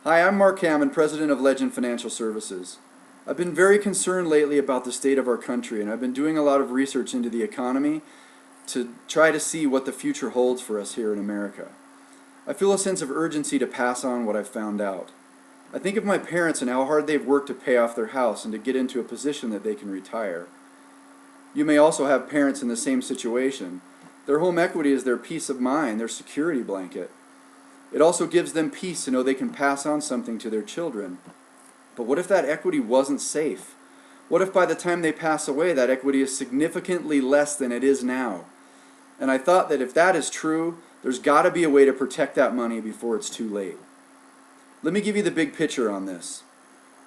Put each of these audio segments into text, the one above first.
Hi, I'm Mark Hammond, President of Legend Financial Services. I've been very concerned lately about the state of our country, and I've been doing a lot of research into the economy to try to see what the future holds for us here in America. I feel a sense of urgency to pass on what I've found out. I think of my parents and how hard they've worked to pay off their house and to get into a position that they can retire. You may also have parents in the same situation. Their home equity is their peace of mind, their security blanket. It also gives them peace to know they can pass on something to their children. But what if that equity wasn't safe? What if by the time they pass away, that equity is significantly less than it is now? And I thought that if that is true, there's got to be a way to protect that money before it's too late. Let me give you the big picture on this.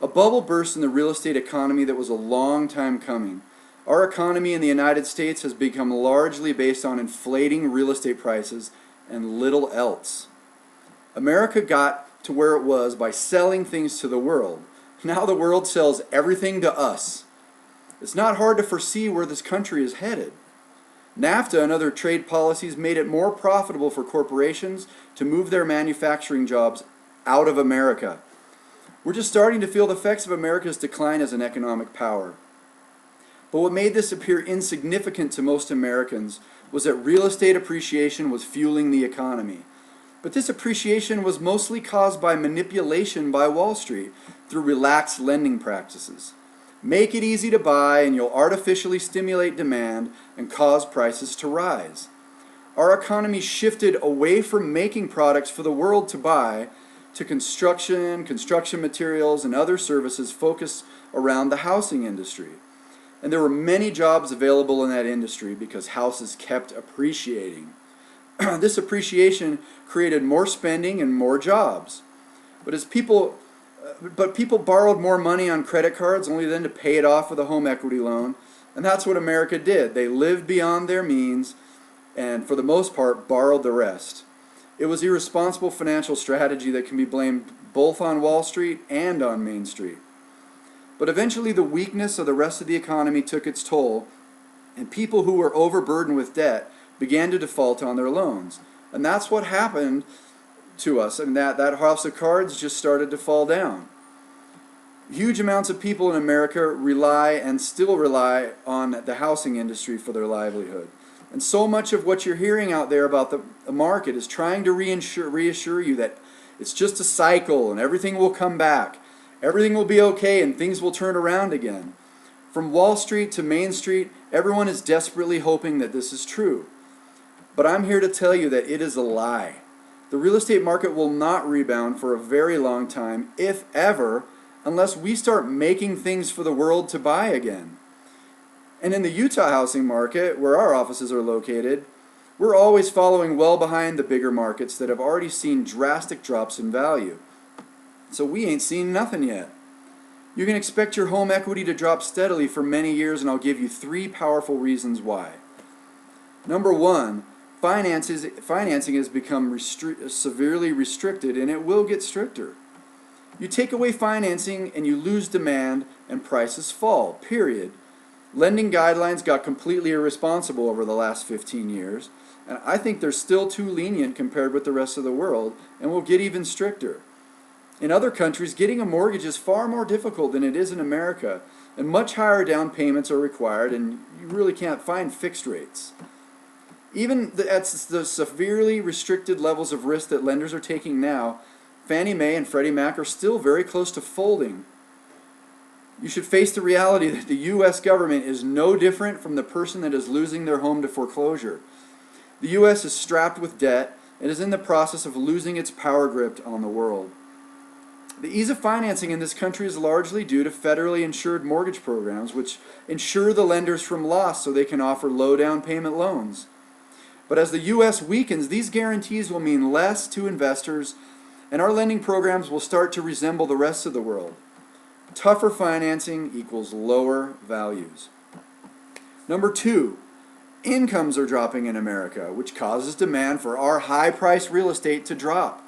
A bubble burst in the real estate economy that was a long time coming. Our economy in the United States has become largely based on inflating real estate prices and little else. America got to where it was by selling things to the world. Now the world sells everything to us. It's not hard to foresee where this country is headed. NAFTA and other trade policies made it more profitable for corporations to move their manufacturing jobs out of America. We're just starting to feel the effects of America's decline as an economic power. But what made this appear insignificant to most Americans was that real estate appreciation was fueling the economy. But this appreciation was mostly caused by manipulation by Wall Street through relaxed lending practices. Make it easy to buy and you'll artificially stimulate demand and cause prices to rise. Our economy shifted away from making products for the world to buy to construction materials, and other services focused around the housing industry. And there were many jobs available in that industry because houses kept appreciating. This appreciation created more spending and more jobs. But people borrowed more money on credit cards only then to pay it off with a home equity loan. And that's what America did. They lived beyond their means and for the most part borrowed the rest. It was irresponsible financial strategy that can be blamed both on Wall Street and on Main Street. But eventually the weakness of the rest of the economy took its toll, and people who were overburdened with debt began to default on their loans. And that's what happened to us, and that house of cards just started to fall down. Huge amounts of people in America rely and still rely on the housing industry for their livelihood. And so much of what you're hearing out there about the market is trying to reassure you that it's just a cycle and everything will come back. Everything will be okay and things will turn around again. From Wall Street to Main Street, everyone is desperately hoping that this is true. But I'm here to tell you that it is a lie. The real estate market will not rebound for a very long time, if ever, unless we start making things for the world to buy again. And in the Utah housing market, where our offices are located, we're always following well behind the bigger markets that have already seen drastic drops in value. So we ain't seen nothing yet. You can expect your home equity to drop steadily for many years, and I'll give you 3 powerful reasons why. Number 1, financing has become severely restricted, and it will get stricter. You take away financing and you lose demand and prices fall, period. Lending guidelines got completely irresponsible over the last 15 years, and I think they're still too lenient compared with the rest of the world, and will get even stricter. In other countries, getting a mortgage is far more difficult than it is in America, and much higher down payments are required, and you really can't find fixed rates. Even at the severely restricted levels of risk that lenders are taking now, Fannie Mae and Freddie Mac are still very close to folding. You should face the reality that the U.S. government is no different from the person that is losing their home to foreclosure. The U.S. is strapped with debt and is in the process of losing its power grip on the world. The ease of financing in this country is largely due to federally insured mortgage programs, which insure the lenders from loss so they can offer low down payment loans. But as the U.S. weakens, these guarantees will mean less to investors, and our lending programs will start to resemble the rest of the world. Tougher financing equals lower values. Number 2, incomes are dropping in America, which causes demand for our high-priced real estate to drop.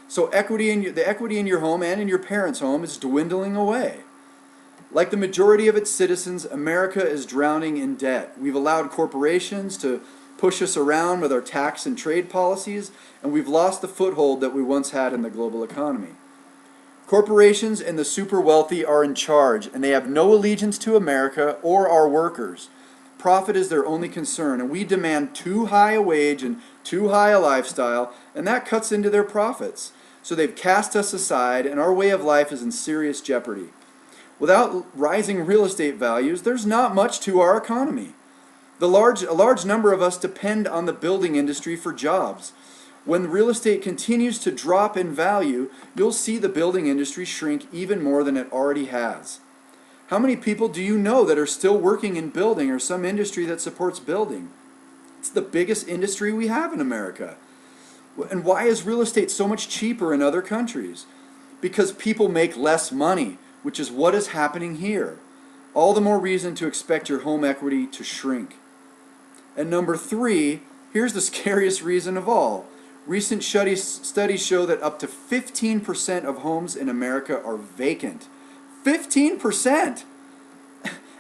So the equity in your home and in your parents' home is dwindling away. Like the majority of its citizens, America is drowning in debt. We've allowed corporations to push us around with our tax and trade policies, and we've lost the foothold that we once had in the global economy. Corporations and the super wealthy are in charge, and they have no allegiance to America or our workers. Profit is their only concern, and we demand too high a wage and too high a lifestyle, and that cuts into their profits. So they've cast us aside, and our way of life is in serious jeopardy. Without rising real estate values, there's not much to our economy. A large number of us depend on the building industry for jobs. When real estate continues to drop in value, you'll see the building industry shrink even more than it already has. How many people do you know that are still working in building or some industry that supports building? It's the biggest industry we have in America. And why is real estate so much cheaper in other countries? Because people make less money, which is what is happening here. All the more reason to expect your home equity to shrink. And number 3, here's the scariest reason of all. Recent studies show that up to 15% of homes in America are vacant. 15%!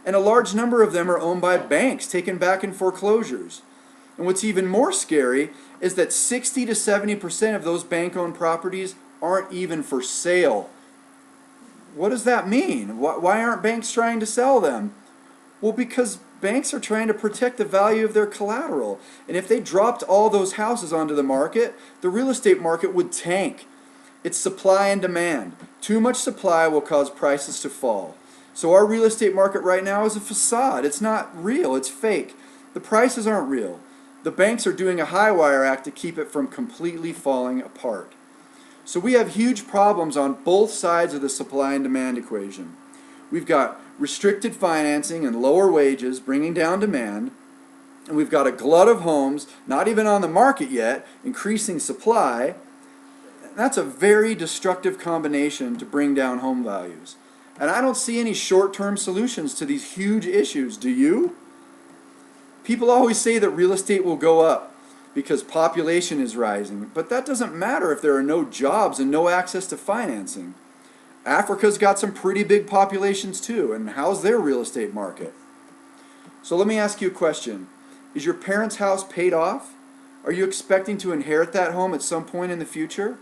And a large number of them are owned by banks taken back in foreclosures. And what's even more scary is that 60 to 70% of those bank-owned properties aren't even for sale. What does that mean? Why aren't banks trying to sell them? Well, because banks are trying to protect the value of their collateral. And if they dropped all those houses onto the market, the real estate market would tank. It's supply and demand. Too much supply will cause prices to fall. So our real estate market right now is a facade. It's not real. It's fake. The prices aren't real. The banks are doing a high wire act to keep it from completely falling apart. So we have huge problems on both sides of the supply and demand equation. We've got restricted financing and lower wages bringing down demand, and we've got a glut of homes, not even on the market yet, increasing supply. That's a very destructive combination to bring down home values. And I don't see any short-term solutions to these huge issues, do you? People always say that real estate will go up because population is rising, but that doesn't matter if there are no jobs and no access to financing. Africa's got some pretty big populations too, and how's their real estate market? So let me ask you a question. Is your parents' house paid off? Are you expecting to inherit that home at some point in the future?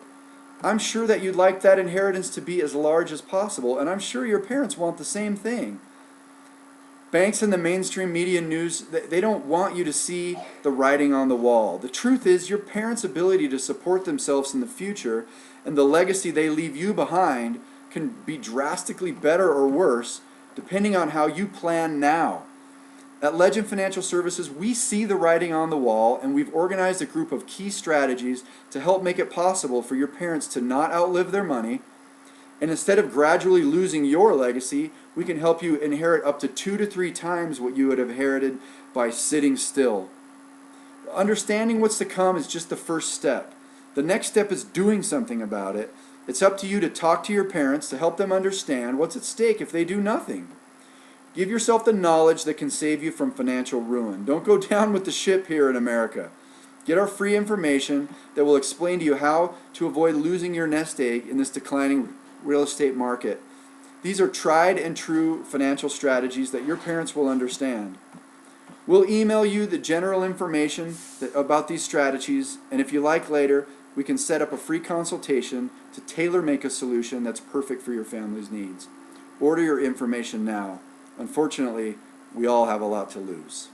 I'm sure that you'd like that inheritance to be as large as possible, and I'm sure your parents want the same thing. Banks and the mainstream media news, they don't want you to see the writing on the wall. The truth is, your parents' ability to support themselves in the future and the legacy they leave you behind can be drastically better or worse depending on how you plan now. At Legend Financial Services, we see the writing on the wall, and we've organized a group of key strategies to help make it possible for your parents to not outlive their money. And instead of gradually losing your legacy, we can help you inherit up to 2 to 3 times what you would have inherited by sitting still. Understanding what's to come is just the first step. The next step is doing something about it. It's up to you to talk to your parents to help them understand what's at stake if they do nothing. Give yourself the knowledge that can save you from financial ruin. Don't go down with the ship here in America. Get our free information that will explain to you how to avoid losing your nest egg in this declining real estate market. These are tried and true financial strategies that your parents will understand. We'll email you the general information about these strategies, and if you like later, we can set up a free consultation to tailor-make a solution that's perfect for your family's needs. Order your information now. Unfortunately, we all have a lot to lose.